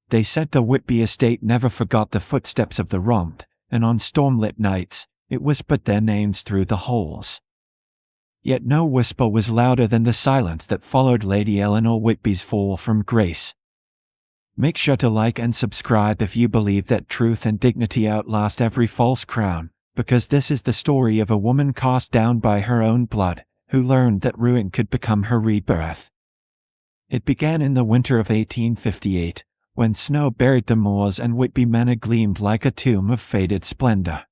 They said the Whitby estate never forgot the footsteps of the wronged, and on stormlit nights, it whispered their names through the halls. Yet no whisper was louder than the silence that followed Lady Eleanor Whitby's fall from grace. Make sure to like and subscribe if you believe that truth and dignity outlast every false crown, because this is the story of a woman cast down by her own blood, who learned that ruin could become her rebirth. It began in the winter of 1858, when snow buried the moors and Whitby Manor gleamed like a tomb of faded splendor.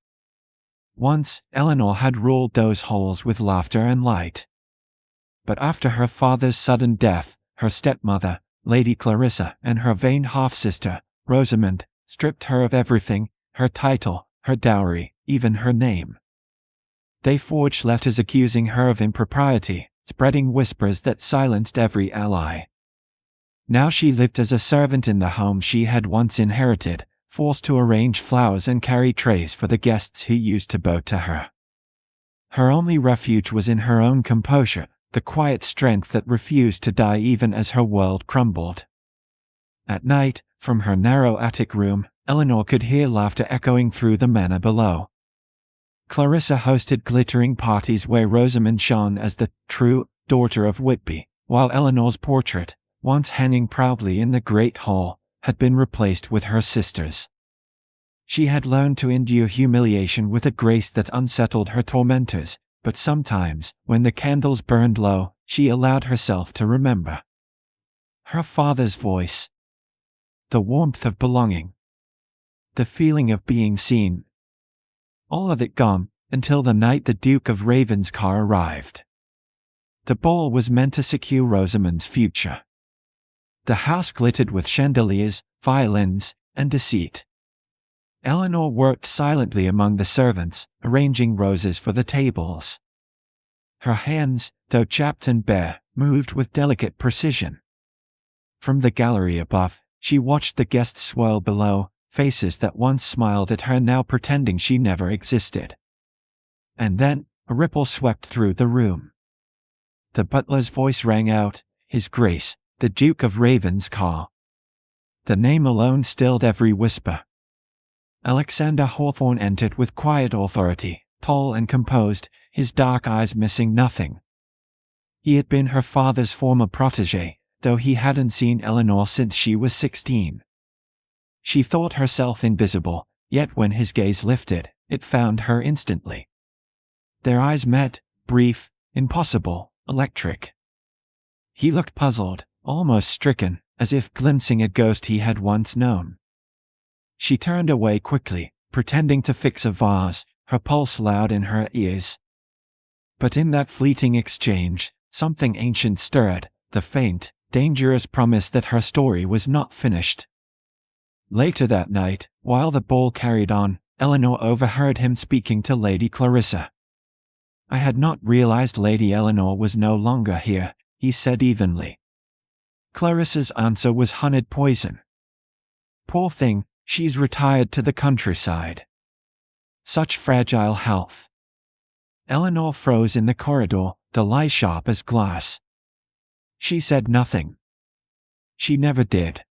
Once, Eleanor had ruled those halls with laughter and light. But after her father's sudden death, her stepmother, Lady Clarissa, and her vain half-sister, Rosamond, stripped her of everything, her title, her dowry, even her name. They forged letters accusing her of impropriety, spreading whispers that silenced every ally. Now she lived as a servant in the home she had once inherited, forced to arrange flowers and carry trays for the guests who used to bow to her. Her only refuge was in her own composure, the quiet strength that refused to die even as her world crumbled. At night, from her narrow attic room, Eleanor could hear laughter echoing through the manor below. Clarissa hosted glittering parties where Rosamond shone as the true daughter of Whitby, while Eleanor's portrait, once hanging proudly in the great hall, had been replaced with her sister's. She had learned to endure humiliation with a grace that unsettled her tormentors, but sometimes, when the candles burned low, she allowed herself to remember her father's voice, the warmth of belonging, the feeling of being seen. All of it gone, until the night the Duke of Ravenscar arrived. The ball was meant to secure Rosamond's future. The house glittered with chandeliers, violins, and deceit. Eleanor worked silently among the servants, arranging roses for the tables. Her hands, though chapped and bare, moved with delicate precision. From the gallery above, she watched the guests swirl below, faces that once smiled at her now pretending she never existed. And then, a ripple swept through the room. The butler's voice rang out, "His Grace, the Duke of Ravenscar." The name alone stilled every whisper. Alexander Hawthorne entered with quiet authority, tall and composed, his dark eyes missing nothing. He had been her father's former protégé, though he hadn't seen Eleanor since she was 16. She thought herself invisible, yet when his gaze lifted, it found her instantly. Their eyes met, brief, impossible, electric. He looked puzzled, almost stricken, as if glimpsing a ghost he had once known. She turned away quickly, pretending to fix a vase, her pulse loud in her ears. But in that fleeting exchange, something ancient stirred, the faint, dangerous promise that her story was not finished. Later that night, while the ball carried on, Eleanor overheard him speaking to Lady Clarissa. "I had not realized Lady Eleanor was no longer here," he said evenly. Clarissa's answer was honeyed poison. "Poor thing, she's retired to the countryside. Such fragile health." Eleanor froze in the corridor, the lie sharp as glass. She said nothing. She never did.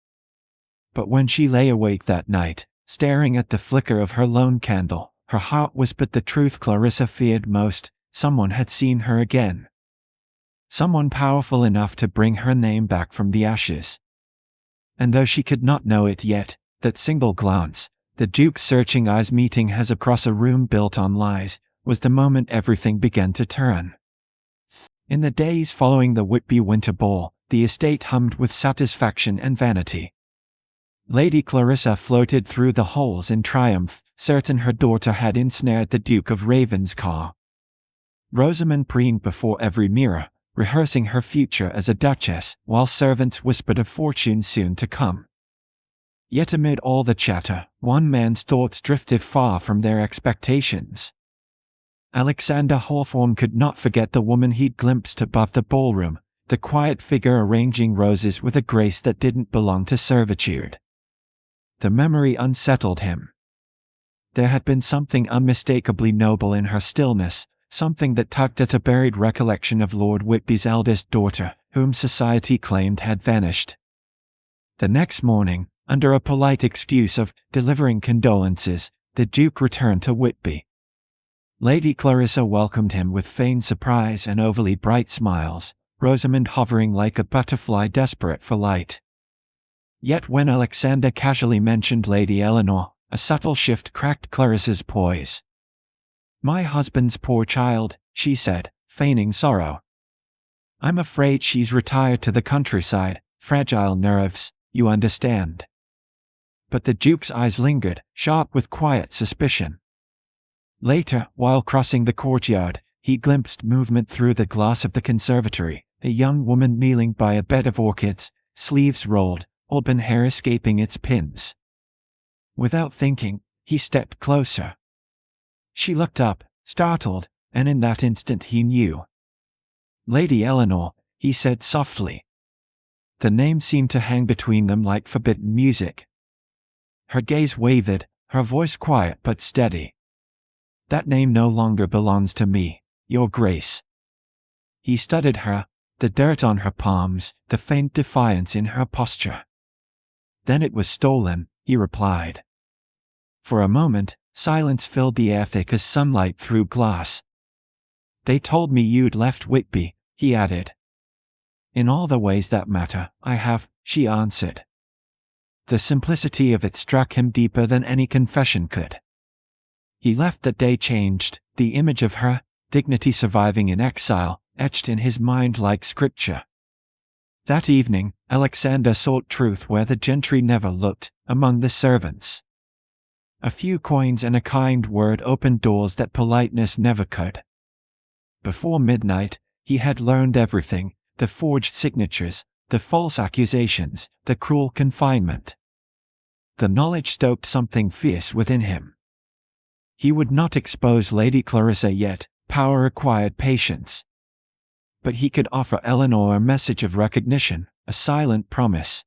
But when she lay awake that night, staring at the flicker of her lone candle, her heart whispered the truth Clarissa feared most: someone had seen her again. Someone powerful enough to bring her name back from the ashes. And though she could not know it yet, that single glance, the Duke's searching eyes meeting hers across a room built on lies, was the moment everything began to turn. In the days following the Whitby Winter Ball, the estate hummed with satisfaction and vanity. Lady Clarissa floated through the halls in triumph, certain her daughter had ensnared the Duke of Ravenscar. Rosamond preened before every mirror, rehearsing her future as a duchess, while servants whispered of fortune soon to come. Yet amid all the chatter, one man's thoughts drifted far from their expectations. Alexander Hawthorne could not forget the woman he'd glimpsed above the ballroom, the quiet figure arranging roses with a grace that didn't belong to servitude. The memory unsettled him. There had been something unmistakably noble in her stillness, something that tugged at a buried recollection of Lord Whitby's eldest daughter, whom society claimed had vanished. The next morning, Under a polite excuse of delivering condolences, the Duke returned to Whitby. Lady Clarissa welcomed him with feigned surprise and overly bright smiles, Rosamond hovering like a butterfly desperate for light. Yet when Alexander casually mentioned Lady Eleanor, a subtle shift cracked Clarissa's poise. "My husband's poor child," she said, feigning sorrow. "I'm afraid she's retired to the countryside, fragile nerves, you understand." But the Duke's eyes lingered, sharp with quiet suspicion. Later, while crossing the courtyard, he glimpsed movement through the glass of the conservatory, a young woman kneeling by a bed of orchids, sleeves rolled, auburn hair escaping its pins. Without thinking, he stepped closer. She looked up, startled, and in that instant he knew. "Lady Eleanor," he said softly. The name seemed to hang between them like forbidden music. Her gaze wavered, her voice quiet but steady. "That name no longer belongs to me, Your Grace." He studied her, the dirt on her palms, the faint defiance in her posture. "Then it was stolen," he replied. For a moment, silence filled the air thick as sunlight through glass. "They told me you'd left Whitby," he added. "In all the ways that matter, I have," she answered. The simplicity of it struck him deeper than any confession could. He left that day changed, the image of her, dignity surviving in exile, etched in his mind like scripture. That evening, Alexander sought truth where the gentry never looked, among the servants. A few coins and a kind word opened doors that politeness never could. Before midnight, he had learned everything: the forged signatures, the false accusations, the cruel confinement. The knowledge stoked something fierce within him. He would not expose Lady Clarissa yet, power required patience. But he could offer Eleanor a message of recognition, a silent promise.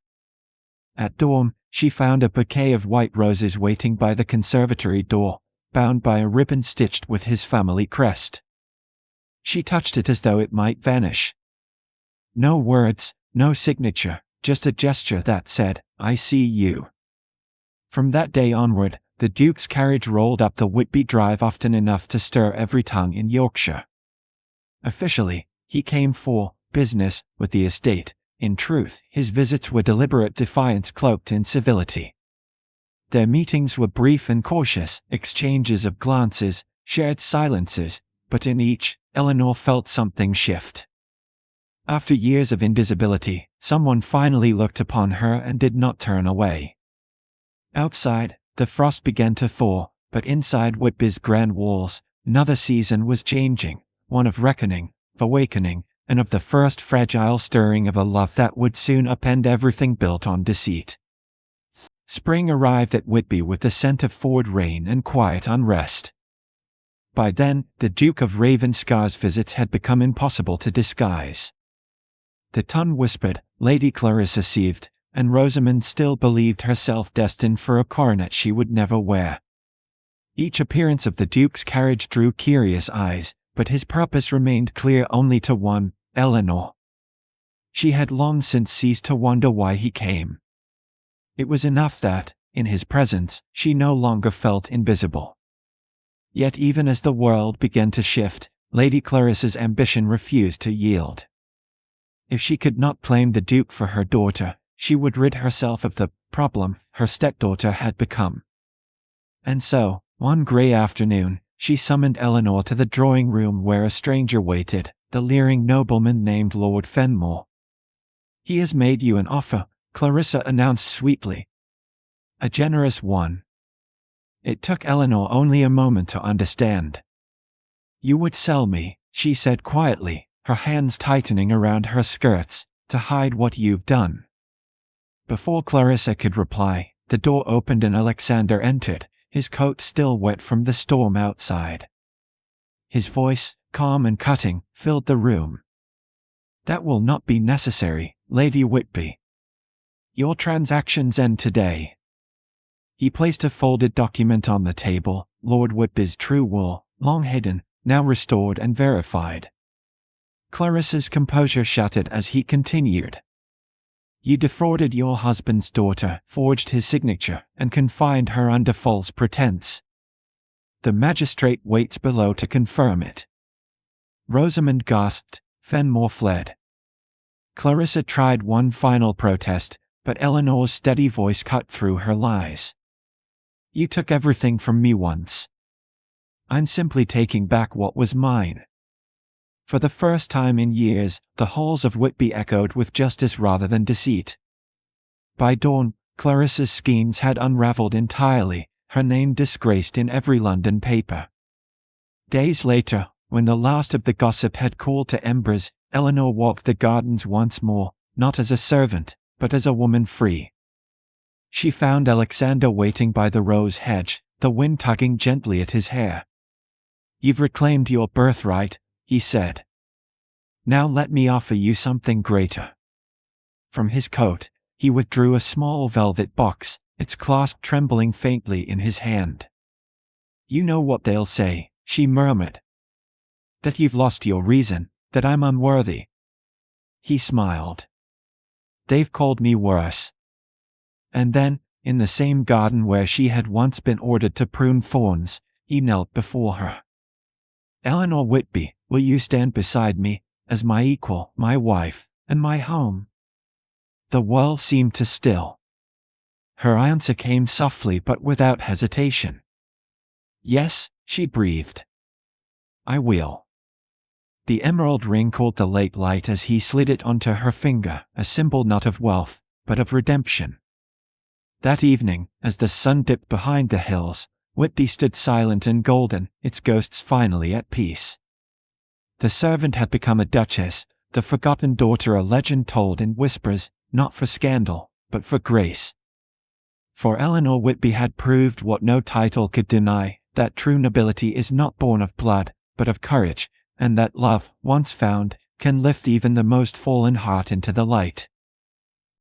At dawn, she found a bouquet of white roses waiting by the conservatory door, bound by a ribbon stitched with his family crest. She touched it as though it might vanish. No words, no signature, just a gesture that said, "I see you." From that day onward, the Duke's carriage rolled up the Whitby drive often enough to stir every tongue in Yorkshire. Officially, he came for business with the estate. In truth, his visits were deliberate defiance cloaked in civility. Their meetings were brief and cautious, exchanges of glances, shared silences, but in each, Eleanor felt something shift. After years of invisibility, someone finally looked upon her and did not turn away. Outside, the frost began to thaw, but inside Whitby's grand walls, another season was changing, one of reckoning, of awakening, and of the first fragile stirring of a love that would soon upend everything built on deceit. Spring arrived at Whitby with the scent of forward rain and quiet unrest. By then, the Duke of Ravenscar's visits had become impossible to disguise. The tongue whispered, Lady Clarissa seethed, and Rosamond still believed herself destined for a coronet she would never wear. Each appearance of the Duke's carriage drew curious eyes, but his purpose remained clear only to one, Eleanor. She had long since ceased to wonder why he came. It was enough that, in his presence, she no longer felt invisible. Yet even as the world began to shift, Lady Clarissa's ambition refused to yield. If she could not claim the Duke for her daughter, she would rid herself of the problem her stepdaughter had become. And so, one grey afternoon, she summoned Eleanor to the drawing-room where a stranger waited, the leering nobleman named Lord Fenmore. "He has made you an offer," Clarissa announced sweetly. "A generous one." It took Eleanor only a moment to understand. "You would sell me," she said quietly, her hands tightening around her skirts, "to hide what you've done." Before Clarissa could reply, the door opened and Alexander entered, his coat still wet from the storm outside. His voice, calm and cutting, filled the room. "That will not be necessary, Lady Whitby. Your transactions end today." He placed a folded document on the table, Lord Whitby's true will, long hidden, now restored and verified. Clarissa's composure shattered as he continued. You defrauded your husband's daughter, forged his signature, and confined her under false pretense. The magistrate waits below to confirm it." Rosamond gasped. Fenmore fled. Clarissa tried one final protest, but Eleanor's steady voice cut through her lies. "You took everything from me once. I'm simply taking back what was mine." For the first time in years, the halls of Whitby echoed with justice rather than deceit. By dawn, Clarissa's schemes had unraveled entirely, her name disgraced in every London paper. Days later, when the last of the gossip had cooled to embers, Eleanor walked the gardens once more, not as a servant, but as a woman free. She found Alexander waiting by the rose hedge, the wind tugging gently at his hair. "You've reclaimed your birthright," he said. "Now let me offer you something greater." From his coat, he withdrew a small velvet box, its clasp trembling faintly in his hand. "You know what they'll say," she murmured. "That you've lost your reason, that I'm unworthy." He smiled. "They've called me worse." And then, in the same garden where she had once been ordered to prune thorns, he knelt before her. "Eleanor Whitby, will you stand beside me, as my equal, my wife, and my home?" The world seemed to still. Her answer came softly but without hesitation. "Yes," she breathed. "I will." The emerald ring caught the late light as he slid it onto her finger, a symbol not of wealth, but of redemption. That evening, as the sun dipped behind the hills, Whitby stood silent and golden, its ghosts finally at peace. The servant had become a duchess, the forgotten daughter a legend told in whispers, not for scandal, but for grace. For Eleanor Whitby had proved what no title could deny, that true nobility is not born of blood, but of courage, and that love, once found, can lift even the most fallen heart into the light.